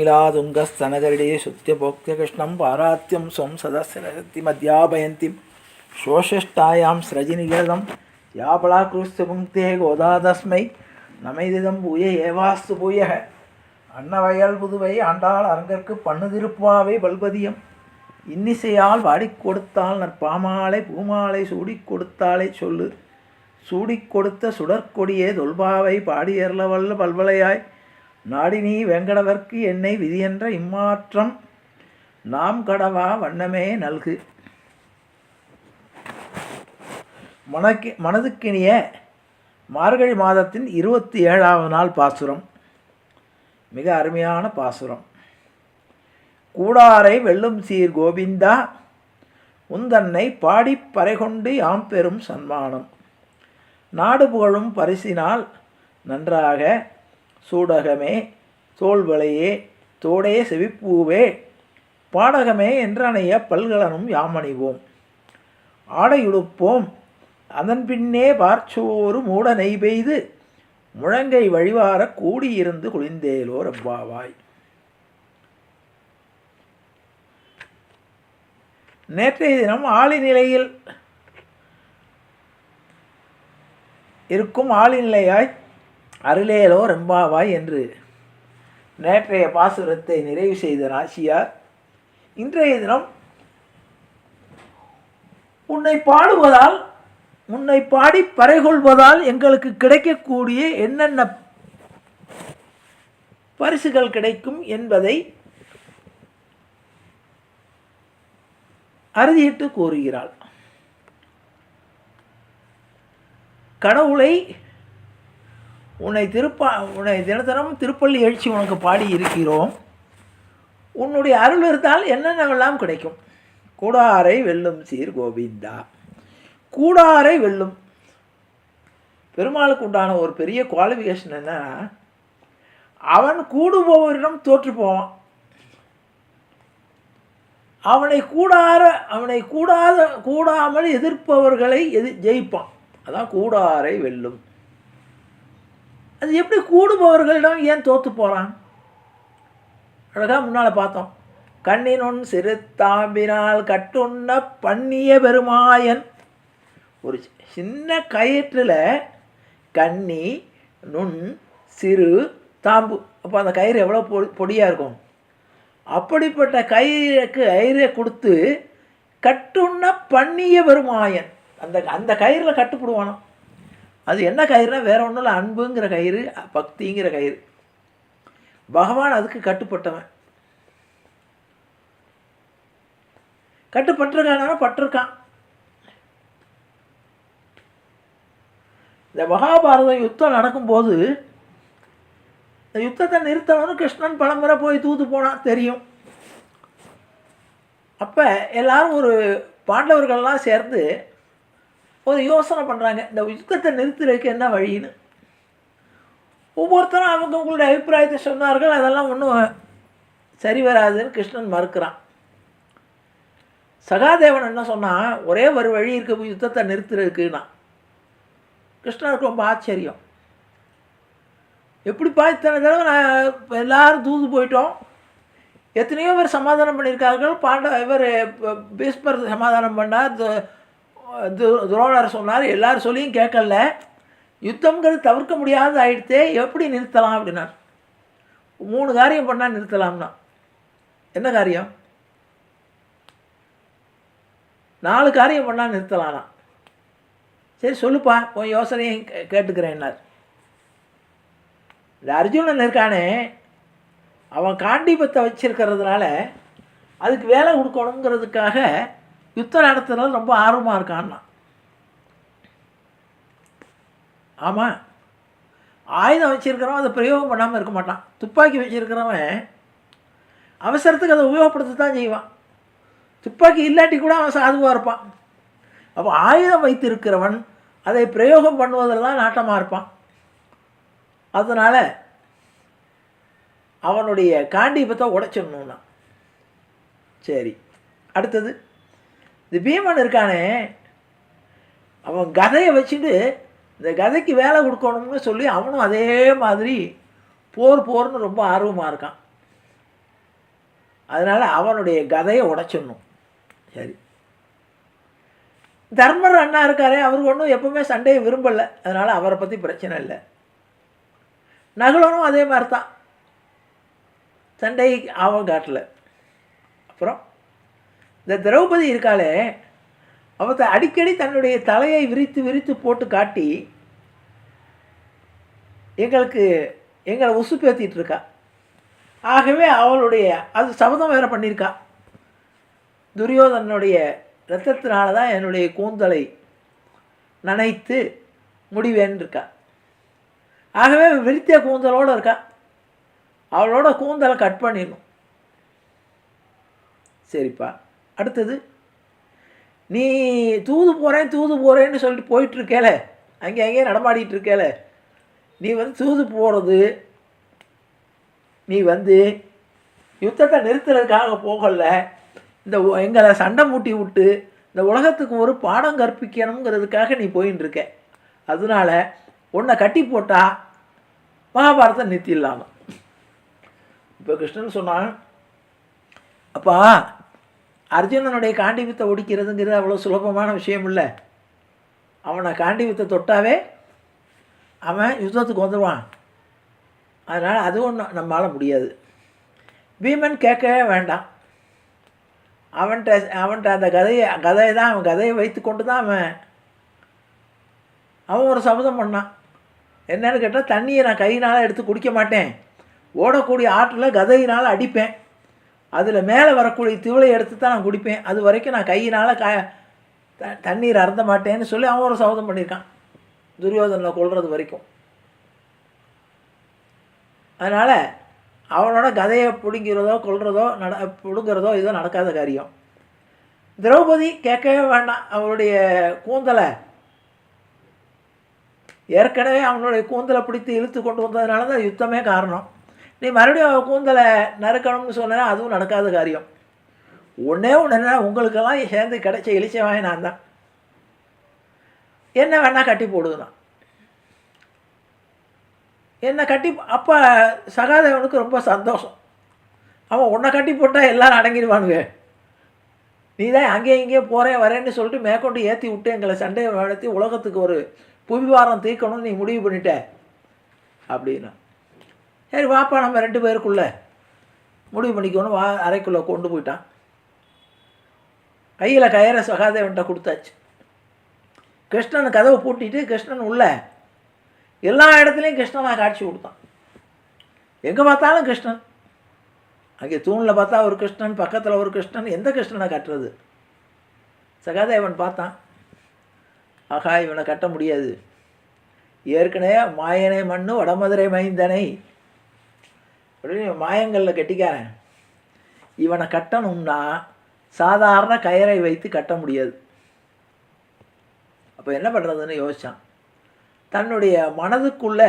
नीलातुङ्गस्तनगरिडे शुत्यभोक्त्यकृष्णं पारात्यं स्वं सदस्यमध्यापयन्तीं शोषष्टायां स्रजिनिगदं यापलाकृष्यपुङ्क्ते गोदादस्मै नमैदिदं பூய ஏவாஸ்து பூயக அன்னவயல் புதுவை ஆண்டாள் அரங்கற்கு பண்ணுதிருப்பாவை பல்பதியம் இன்னிசையால் வாடிக் கொடுத்தால் நற்பாமாலை பூமாலை சூடிக் கொடுத்தாலை சொல்லு சூடிக் கொடுத்த சுடற்கொடியே தொல்பாவை பாடியர்லவல்ல பல்வளையாய் நாடினி வெங்கடவர்க்கு என்னை விதியென்ற இம்மாற்றம் நாம் கடவா வண்ணமே நல்கு. மனதுக்கினிய மார்கழி மாதத்தின் 27வது நாள் பாசுரம். மிக அருமையான பாசுரம். கூடாரை வெல்லும் சீர் கோவிந்தா உந்தன்னை பாடிப் பறைகொண்டு யாம் பெரும் சன்மானம். நாடு புகழும் பரிசினால் நன்றாக சூடகமே தோல்வளையே தோடே செவிப்பூவே பாடகமே என்றனைய பல்கலனும் யாமணிவோம். ஆடையுடுப்போம் அதன் பின்னே பார்ச்சோறு மூட நெய் பெய்து முழங்கை வழிவார கூடியிருந்து குளிந்தேலோ ரப்பாவாய். நேற்றைய தினம் ஆளிநிலையில் இருக்கும் ஆளிநிலையாய் அருளேலோ ரெம்பாவாய் என்று நேற்றைய பாசுரத்தை நிறைவு செய்த நாச்சியார் இன்றைய தினம் உன்னை பாடுவதால் உன்னை பாடி பறைகொள்வதால் எங்களுக்கு கிடைக்கக்கூடிய என்னென்ன பரிசுகள் கிடைக்கும் என்பதை அறுதியிட்டு கூறுகிறாள். கடவுளை உன்னை தினத்தனம் திருப்பள்ளி எழுச்சி உனக்கு பாடி இருக்கிறோம். உன்னுடைய அருள் இருந்தால் என்னென்னவெல்லாம் கிடைக்கும். கூடாரை வெல்லும் சீர் கோவிந்தா. கூடாரை வெல்லும். பெருமாளுக்கு உண்டான ஒரு பெரிய குவாலிஃபிகேஷன் என்னன்னா, அவன் கூடுபவரிடம் தோற்று போவான். அவனை கூடாமல் எதிர்ப்பவர்களை ஜெயிப்பான். அதான் கூடாரை வெல்லும். அது எப்படி கூடுபவர்களிடம் ஏன் தோற்று போகிறான்? அழகாக முன்னால் பார்த்தோம். கண்ணினொன் சிறு தாம்பினால் கட்டுண்ண பண்ணிய பெருமாயன். ஒரு சின்ன கயிற்றில் கண்ணி நுண் சிறு தாம்பு. அப்போ அந்த கயிறு எவ்வளோ பொடியாக இருக்கும். அப்படிப்பட்ட கயிறை கொடுத்து கட்டுண்ண பண்ணிய பெருமாயன். அந்த கயிறில் கட்டுப்படுவானோ. அது என்ன கயிறுனா வேற ஒன்றும் இல்லை, அன்புங்கிற கயிறு, பக்திங்கிற கயிறு. பகவான் அதுக்கு கட்டுப்பட்டவன். கட்டுப்பட்டிருக்கான பட்டிருக்கான். இந்த மகாபாரதம் யுத்தம் நடக்கும்போது இந்த யுத்தத்தை நிறுத்தணும்னு கிருஷ்ணன் பலமுறை போய் தூது போனான், தெரியும். அப்போ எல்லாரும் ஒரு பாண்டவர்கள்லாம் சேர்ந்து ஒரு யோசனை பண்ணுறாங்க, இந்த யுத்தத்தை நிறுத்துறதுக்கு என்ன வழின்னு. ஒவ்வொருத்தரும் அவங்களுடைய அபிப்பிராயத்தை சொன்னார்கள். அதெல்லாம் ஒன்றும் சரி வராதுன்னு கிருஷ்ணன் மறுக்கிறான். சகாதேவன் என்ன சொன்னால், ஒரே ஒரு வழி இருக்க யுத்தத்தை நிறுத்துறதுக்குன்னா. கிருஷ்ணனுக்கு ரொம்ப ஆச்சரியம். எப்படிப்பா இத்தனை தடவை நான் எல்லாரும் தூது போயிட்டோம், எத்தனையோ பேர் சமாதானம் பண்ணியிருக்கார்கள். இவர் பீஷ்மர் சமாதானம் பண்ணார், துரோணர் சொன்னார், எல்லோரும் சொல்லியும் கேட்கல. யுத்தங்கிறது தவிர்க்க முடியாத ஆகிடுத்தே, எப்படி நிறுத்தலாம் அப்படின்னார். 3 காரியம் பண்ணால் நிறுத்தலாம்னா. என்ன காரியம்? 4 காரியம் பண்ணால் நிறுத்தலாம்னா. சரி சொல்லுப்பா, உன் யோசனையை கேட்டுக்கிறேன்னார். இந்த அர்ஜுனன் இருக்கானே, அவன் காண்டீபத்தை வச்சிருக்கிறதுனால அதுக்கு வேலை கொடுக்கணுங்கிறதுக்காக யுத்தம் நடத்துறது ரொம்ப ஆர்வமாக இருக்கான்னா. ஆமாம், ஆயுதம் வச்சுருக்கிறவன் அதை பிரயோகம் பண்ணாமல் இருக்க மாட்டான். துப்பாக்கி வச்சுருக்கிறவன் அவசரத்துக்கு அதை உபயோகப்படுத்த தான் செய்வான். துப்பாக்கி இல்லாட்டி கூட அவன் சாதுவாக இருப்பான். அப்போ ஆயுதம் வைத்திருக்கிறவன் அதை பிரயோகம் பண்ணுவதெல்லாம் நாட்டமாக இருப்பான். அதனால் அவனுடைய காண்டீபத்தை உடைச்சிடணுன்னா. சரி, அடுத்தது இந்த பீமன் இருக்கானே, அவன் கதையை வச்சுட்டு இந்த கதைக்கு வேலை கொடுக்கணும்னு சொல்லி அவனும் அதே மாதிரி போர்னு ரொம்ப ஆர்வமாக இருக்கான். அதனால் அவனுடைய கதையை உடைச்சிடணும். சரி, தர்மர் அண்ணா இருக்காரே, அவருக்கு ஒன்றும் எப்பவுமே சண்டையை விரும்பலை, அதனால் அவரை பற்றி பிரச்சனை இல்லை. நகுலனும் அதே மாதிரி தான், சண்டை அவன் காட்டல. அப்புறம் இந்த திரௌபதி இருக்காளே, அவத்தை அடிக்கடி தன்னுடைய தலையை விரித்து விரித்து போட்டு காட்டி எங்களை உசுப்பேற்றிட்டு இருக்கா. ஆகவே அவளுடைய அது சபதம் வேறு பண்ணியிருக்கா, துரியோதனுடைய இரத்தத்தினால தான் என்னுடைய கூந்தலை நனைத்து முடிவேன்னு இருக்கா. ஆகவே விரித்திய கூந்தலோடு இருக்கா, அவளோட கூந்தலை கட் பண்ணிடணும். சரிப்பா, அடுத்தது நீ தூது போகிறேன்னு சொல்லிட்டு போயிட்டுருக்கேல, அங்கேயே நடமாடிட்டு இருக்கேல, நீ தூது போகிறது, நீ யுத்தத்தை நிறுத்துறதுக்காக போகலை, இந்த எங்களை சண்டை மூட்டி விட்டு இந்த உலகத்துக்கு ஒரு பாடம் கற்பிக்கணுங்கிறதுக்காக நீ போயின்னு இருக்க. அதனால உன்னை கட்டி போட்டால் மகாபாரதம் நிறுத்திடலாங்க. இப்போ கிருஷ்ணன் சொன்னான், அப்பா அர்ஜுனனுடைய காண்டிவித்தை ஒடிக்கிறதுங்கிறது அவ்வளோ சுலபமான விஷயம் இல்லை. அவனை காண்டிவித்தை தொட்டாவே அவன் யுத்தத்துக்கு வந்துடுவான். அதனால் அதுவும் நம்மளால் முடியாது. பீமன் கேட்கவே வேண்டாம், அவன்கிட்ட அந்த கதையை தான், அவன் கதையை வைத்து கொண்டு தான் அவன் ஒரு சபதம் பண்ணான். என்னன்னு கேட்டால், தண்ணியை நான் கையினால் எடுத்து குடிக்க மாட்டேன், ஓடக்கூடிய ஆற்றில் கதையினால் அடிப்பேன், அதில் மேலே வரக்கூடிய திவளை எடுத்து தான் நான் குடிப்பேன், அது வரைக்கும் நான் கையினால் தண்ணீர் அருந்த மாட்டேன்னு சொல்லி அவன் ஒரு சபதம் பண்ணியிருக்கான், துரியோதனை கொல்றது வரைக்கும். அதனால் அவனோட கதையை பிடுங்கிறதோ கொல்றதோ பிடுங்கிறதோ இதோ நடக்காத காரியம். திரௌபதி கேட்கவே வேண்டாம், அவளுடைய கூந்தலை ஏற்கனவே அவனுடைய கூந்தலை பிடித்து இழுத்து கொண்டு வந்ததுனால தான் யுத்தமே காரணம். நீ மறுபடியும் அவள் கூந்தலை நறுக்கணும்னு சொன்னா அதுவும் நடக்காத காரியம். ஒன்றே ஒன்றுனா, உங்களுக்கெல்லாம் சேர்ந்து கிடைச்ச இழிச்சவாய் நான் தான், என்ன வேணால் கட்டி போடுதுண்ணா, என்னை கட்டி. அப்போ சகாதேவனுக்கு ரொம்ப சந்தோஷம், அவன் உன்னை கட்டி போட்டால் எல்லோரும் அடங்கிடுவானுங்க, நீ தான் அங்கேயும் இங்கேயும் போகிறேன் வரேன்னு சொல்லிட்டு மேற்கொண்டு ஏற்றி விட்டு எங்களை சண்டையை நடத்தி உலகத்துக்கு ஒரு புவிவாரம் தீர்க்கணும்னு நீ முடிவு பண்ணிட்ட அப்படின்னா. சரி வாப்பா, நம்ம 2 பேருக்குள்ளே முடிவு பண்ணிக்கணும், அறைக்குள்ளே கொண்டு போயிட்டான். கையில் கயிறை சகாதேவன்கிட்ட கொடுத்தாச்சு. கிருஷ்ணன் கதவை பூட்டிட்டு கிருஷ்ணன் உள்ள எல்லா இடத்துலையும் கிருஷ்ணனை காட்சி கொடுத்தான். எங்கே பார்த்தாலும் கிருஷ்ணன், அங்கே தூணில் பார்த்தா ஒரு கிருஷ்ணன், பக்கத்தில் ஒரு கிருஷ்ணன், எந்த கிருஷ்ணனை கட்டுறது? சகாதேவன் பார்த்தான், ஆகா இவனை கட்ட முடியாது, ஏற்கனவே மாயனை மண்ணு வடமதுரை மைந்தனை அப்படின்னு மாயங்களில் கட்டிக்காரன், இவனை கட்டணும்னா சாதாரண கயிறை வைத்து கட்ட முடியாது. அப்போ என்ன பண்ணுறதுன்னு யோசித்தான். தன்னுடைய மனதுக்குள்ளே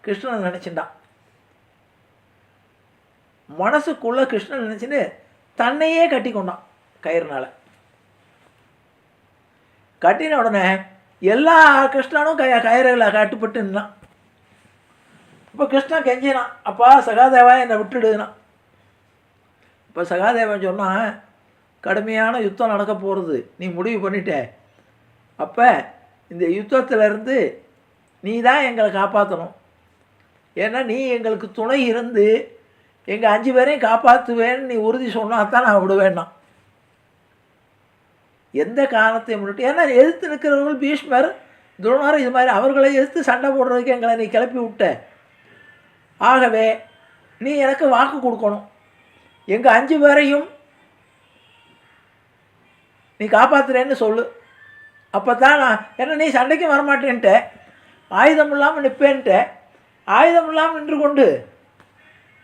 கிருஷ்ணன் நினச்சிட்டான். மனசுக்குள்ளே கிருஷ்ணன் நினச்சின்னு தன்னையே கட்டி கொண்டான் கயிறுனால. கட்டின உடனே எல்லா கிருஷ்ணனும் கயிறுகளை கட்டுப்பட்டு நின்னான். இப்போ கிருஷ்ணன் கெஞ்சினான், அப்பா சகாதேவா என்னை விட்டுடுனான். இப்போ சகாதேவன் சொன்னான், கடுமையான யுத்தம் நடக்க போகிறது, நீ முடிவு பண்ணிட்ட, அப்போ இந்த யுத்தத்திலேருந்து நீ தான் எங்களை காப்பாற்றணும், ஏன்னா நீ எங்களுக்கு துணை இருந்து எங்கள் 5 பேரையும் காப்பாற்றுவேன்னு நீ உறுதி சொன்னால் தான் நான் விடுவேன்னா. எந்த காரணத்தை முன்னிட்டு, ஏன்னா எதிர்த்து நிற்கிறவர்கள் பீஷ்மர் துரோணர் இது மாதிரி அவர்களை எதிர்த்து சண்டை போடுறதுக்கு எங்களை நீ கிளப்பி விட்ட, ஆகவே நீ எனக்கு வாக்கு கொடுக்கணும், எங்கள் 5 பேரையும் நீ காப்பாற்றுறேன்னு சொல்லு, அப்போ தான் நான், ஏன்னா நீ சண்டைக்கு வரமாட்டேன்ட்ட, ஆயுதம் இல்லாமல் நிற்பேன்ட்ட, ஆயுதம் இல்லாமல் நின்று கொண்டு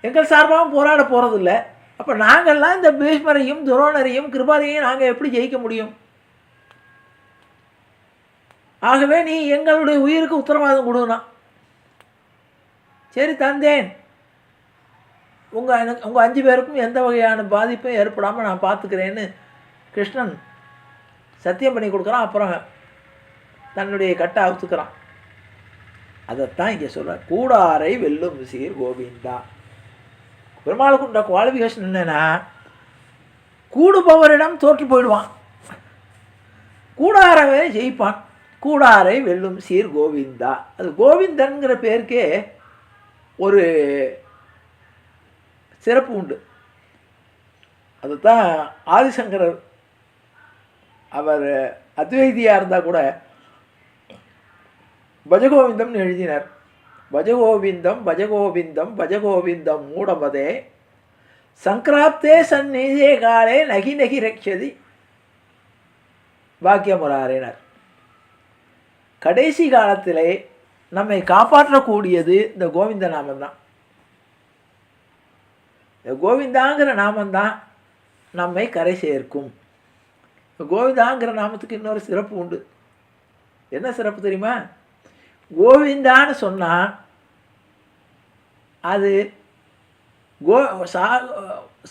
எங்கள் சார்பாகவும் போராட போகிறதில்ல, அப்போ நாங்கள்லாம் இந்த பீஷ்மரையும் துரோணரையும் கிருபாதையும் நாங்கள் எப்படி ஜெயிக்க முடியும்? ஆகவே நீ எங்களுடைய உயிருக்கு உத்தரவாதம் கொடுக்கணும். சரி தந்தேன், உங்கள் 5 பேருக்கும் எந்த வகையான பாதிப்பும் ஏற்படாமல் நான் பார்த்துக்கிறேன்னு கிருஷ்ணன் சத்தியம் பண்ணி கொடுக்குறான். அப்புறம் தன்னுடைய கட்டை அவுத்துக்கிறான். அதைத்தான் இங்கே சொல்கிறார், கூடாரை வெல்லும் சீர் கோவிந்தா. பெருமாளுக்கு உண்ட குவாலிஃபிகேஷன் என்னென்னா, கூடுபவரிடம் தோற்று போயிடுவான், கூடாரவே ஜெயிப்பான். கூடாரை வெல்லும் சீர் கோவிந்தா. அது கோவிந்தன்கிற பேருக்கே ஒரு சிறப்பு உண்டு. அதுதான் ஆதிசங்கரர் அவர் அத்வைதியாக இருந்தால் கூட பஜகோவிந்தம்னு எழுதினார். பஜகோவிந்தம் பஜகோவிந்தம் பஜகோவிந்தம் மூடமதே சங்கிராப்தே சந்நிதே காலே நகி நகி ரக்ஷதி பாக்கியமுராறினார். கடைசி காலத்திலே நம்மை காப்பாற்றக்கூடியது இந்த கோவிந்த நாமந்தான். இந்த கோவிந்தாங்கிற நாமந்தான் நம்மை கரை சேர்க்கும். கோவிந்தாங்கிற நாமத்துக்கு இன்னொரு சிறப்பு உண்டு. என்ன சிறப்பு தெரியுமா? கோவிந்தான்னு சொன்னால் அது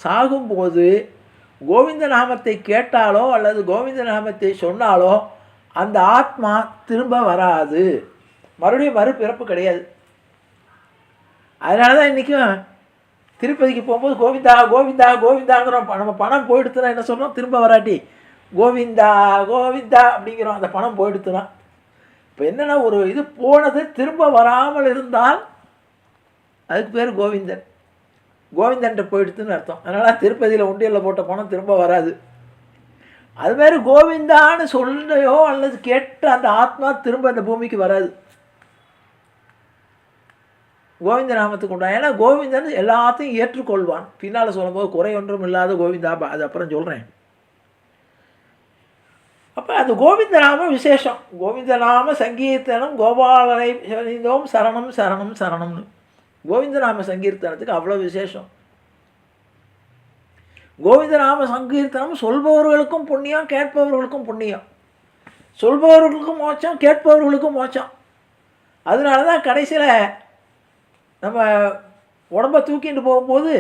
சாகும்போது கோவிந்த நாமத்தை கேட்டாலோ அல்லது கோவிந்த நாமத்தை சொன்னாலோ அந்த ஆத்மா திரும்ப வராது, மறுபடியும் மறுபிறப்பு கிடையாது. அதனால தான் இன்றைக்கும் திருப்பதிக்கு போகும்போது கோவிந்தா கோவிந்தா கோவிந்தாங்கிறோம். நம்ம பணம் போயிடுத்துனா என்ன சொல்கிறோம்? திரும்ப வராட்டி கோவிந்தா கோவிந்தா அப்படிங்கிறோம். அந்த பணம் போயிடுத்துனா இப்போ என்னென்னா, ஒரு இது போனது திரும்ப வராமல் இருந்தால் அதுக்கு பேர் கோவிந்தன். கோவிந்தன்ட்ட போயிடுத்துன்னு அர்த்தம். அதனால் திருப்பதியில் உண்டியலில் போட்ட பணம் திரும்ப வராது. அதுமாரி கோவிந்தான்னு சொல்லையோ அல்லது கேட்ட அந்த ஆத்மா திரும்ப அந்த பூமிக்கு வராது. கோவிந்த நாமத்துக்கு உண்டா. ஏன்னா கோவிந்தன் எல்லாத்தையும் ஏற்றுக்கொள்வான். பின்னால் சொல்லும்போது குறை ஒன்றும் இல்லாத கோவிந்தா, அது அப்புறம் சொல்கிறேன். அப்போ அந்த கோவிந்த நாம விசேஷம். கோவிந்த நாம சங்கீர்த்தனம் கோபாலனை சரணம் சரணம் சரணம் சரணம்னு கோவிந்த நாம சங்கீர்த்தனத்துக்கு அவ்வளோ விசேஷம். கோவிந்த நாம சங்கீர்த்தனம் சொல்பவர்களுக்கும் புண்ணியம், கேட்பவர்களுக்கும் புண்ணியம். சொல்பவர்களுக்கும் மோட்சம், கேட்பவர்களுக்கும் மோட்சம். அதனால தான் கடைசியில் நம்ம உடம்பை தூக்கிட்டு போகும்போது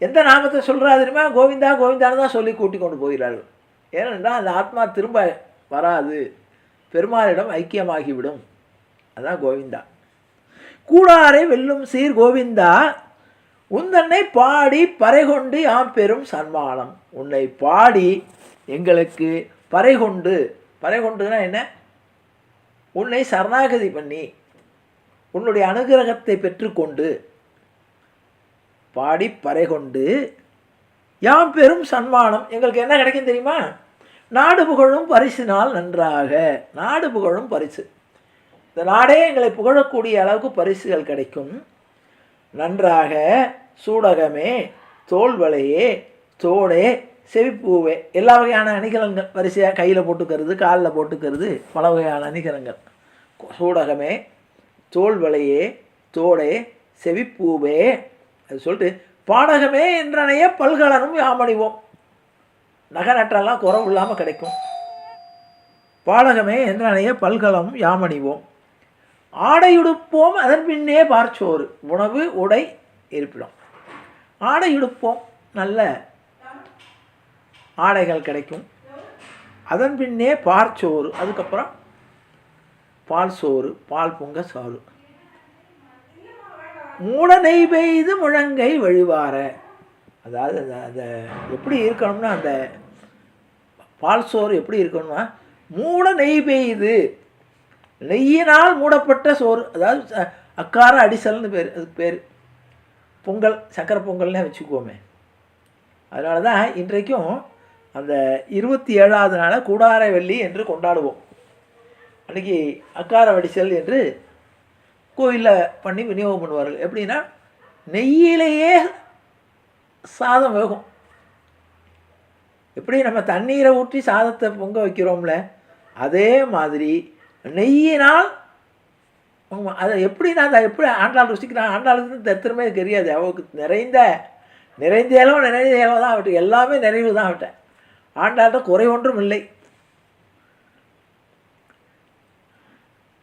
எந்த நாமத்தை சொல்கிறா தெரியுமா? கோவிந்தா கோவிந்தான்னு தான் சொல்லி கூட்டி கொண்டு போகிறார்கள். ஏனென்றால் அந்த ஆத்மா திரும்ப வராது, பெருமாளிடம் ஐக்கியமாகிவிடும். அதுதான் கோவிந்தா. கூடாரை வெல்லும் சீர் கோவிந்தா உந்தன்னை பாடி பறை கொண்டு யாம் பெரும் சன்மானம். உன்னை பாடி எங்களுக்கு பறை கொண்டு, பறை கொண்டுனா என்ன? உன்னை சரணாகதி பண்ணி உன்னுடைய அனுகிரகத்தை பெற்றுக்கொண்டு பாடி பறை கொண்டு யாம் பெரும் சன்மானம். எங்களுக்கு என்ன கிடைக்கும் தெரியுமா? நாடு புகழும் பரிசினால் நன்றாக. நாடு புகழும் பரிசு, இந்த நாடே எங்களை புகழக்கூடிய அளவுக்கு பரிசுகள் கிடைக்கும். நன்றாக சூடகமே தோல்வளையே தோடே செவிப்பூவே, எல்லா வகையான அணிகலன்கள் வரிசையாக கையில் போட்டுக்கிறது, காலில் போட்டுக்கிறது, பல வகையான அணிகலன்கள். சூடகமே தோல்வளையே தோடே செவிப்பூவே அது சொல்லிட்டு பாடகமே என்றனைய பல்கலனும் யாமணிவோம். நகை நட்டெல்லாம் குறவு இல்லாமல் கிடைக்கும். பாடகமே என்றனைய பல்கலம் யாமணிவோம். ஆடையுடுப்போம் அதன் பின்னே பார்ச்சோறு. உணவு உடை இருப்பிடம். ஆடையுடுப்போம், நல்ல ஆடைகள் கிடைக்கும். அதன் பின்னே பார்ச்சோறு, அதுக்கப்புறம் பால் சோறு, பால் பொங்க சோறு. மூட நெய் பெய்து முழங்கை வழிவார. அதாவது அந்த எப்படி இருக்கணும்னா, அந்த பால் சோறு எப்படி இருக்கணும்னா, மூட நெய் பெய்து, நெய்யினால் மூடப்பட்ட சோறு. அதாவது அக்கார அடிசல்னு பேர், அதுக்கு பேர். பொங்கல், சக்கரை பொங்கல்னே வச்சுக்குவோமே. அதனால தான் இன்றைக்கும் அந்த 27வது நாளை கூடார வெள்ளி என்று கொண்டாடுவோம். அன்றைக்கி அக்கார வடிசல் என்று கோயிலில் பண்ணி விநியோகம் பண்ணுவார்கள். எப்படின்னா, நெய்யிலேயே சாதம் வேகும். எப்படி நம்ம தண்ணீரை ஊற்றி சாதத்தை பொங்க வைக்கிறோம்ல, அதே மாதிரி நெய்யினால் அதை எப்படி நான் அதை எப்படி ஆண்டாள் ருசிக்கிறான், ஆண்டாளுக்கு தத்திரமே தெரியாது. அவளுக்கு நிறைந்தேலோ தான் அவட்டு, எல்லாமே நிறைவு தான் அவட்ட. ஆண்டாள்கிட்ட குறை ஒன்றும் இல்லை.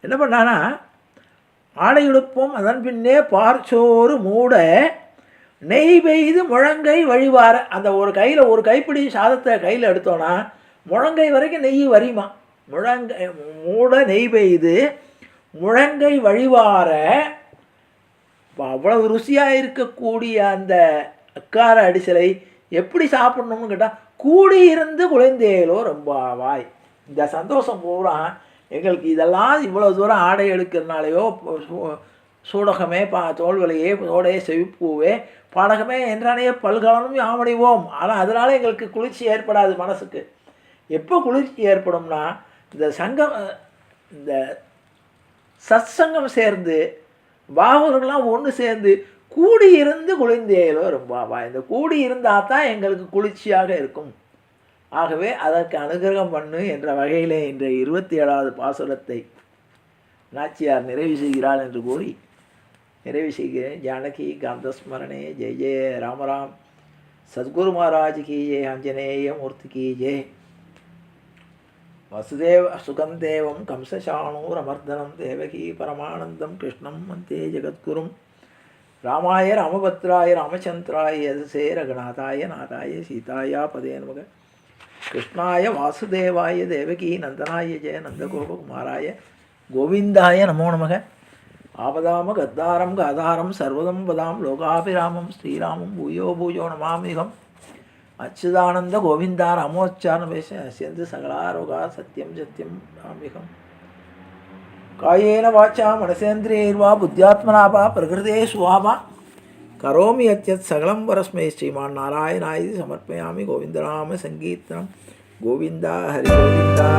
என்ன பண்ணானா, ஆடையுடுப்போம் அதன் பின்னே பார்ச்சோறு மூட நெய் பெய்து முழங்கை வழிவார. அந்த ஒரு கையில் ஒரு கைப்பிடி சாதத்தை கையில் எடுத்தோன்னா முழங்கை வரைக்கும் நெய் வரியுமா. முழங்கை மூட நெய் பெய்து முழங்கை வழிவார. அவ்வளவு ருசியாக இருக்கக்கூடிய அந்த அக்கார அடிசலை எப்படி சாப்பிட்ணும்னு கேட்டால் கூடியிருந்து குழந்தைகளோ ரொம்ப வாய். இந்த சந்தோஷம் பூரா எங்களுக்கு இதெல்லாம் இவ்வளோ தூரம் ஆடை எடுக்கிறதுனாலையோ சூடகமே தோல்வலையே தோடையே செவிப்பூவே பாடகமே என்றானே பல்கலனும் யாமடைவோம். ஆனால் அதனால் எங்களுக்கு குளிர்ச்சி ஏற்படாது மனசுக்கு. எப்போ குளிர்ச்சி ஏற்படும்னா இந்த சத்சங்கம் சேர்ந்து பாகவர்கள்லாம் ஒன்று சேர்ந்து கூடியிருந்து குளிர்ந்தேலோ ரொம்ப இந்த கூடி இருந்தால் தான் எங்களுக்கு குளிர்ச்சியாக இருக்கும். ஆகவே அதற்கு அனுகிரகம் பண்ணு என்ற வகையிலே இன்றைய 27வது பாசுரத்தை நாச்சியார் நிறைவு செய்கிறாள் என்று கூறி நிறைவு செய்கிறேன். ஜானகி காந்தஸ்மரணே ஜெய ஜெய ராமராம். சத்குரு மகாராஜ் கி ஜெய். ஆஞ்சநேய மூர்த்தி கி ஜெய். வசுதேவ சுகந்தேவம் கம்சசாணூரமர்தனம் தேவகி பரமானந்தம் கிருஷ்ணம் வந்தே ஜெகத்குரும். ராமாய ராமபத்ராய ராமச்சந்திராய யசசே ரகுநாதாய நாதாய சீதாயா பதே நமக. கிருஷ்ணாய வாசுதேவாய தேவகி நந்தனாய ஜெய நந்தகோபகுமாராய கோவிந்தாய நமோ நமக. ஆபதாம கத்தாரம் காதாரம் சர்வதம் பதாம் லோகாபிராமம் ஸ்ரீராமம் பூயோ பூயோ நமாமிகம். அச்சுதானந்த கோவிந்தா ராமோச்சாரண பேச அசியந்து சகலாரோகா சத்யம் சத்யம் ராமிகம். காயேன வாச்சா மனசேந்திரியைர்வா புத்தியாத்மனாபா பிரகிருதே சுவாபா கரோமி யத்யத் சகலம் வரஸ்மை ஸ்ரீமான் நாராயணாயிதி சமர்ப்பயாமி. கோவிந்தநாம சங்கீர்த்தனம். கோவிந்தா ஹரி கோவிந்தா.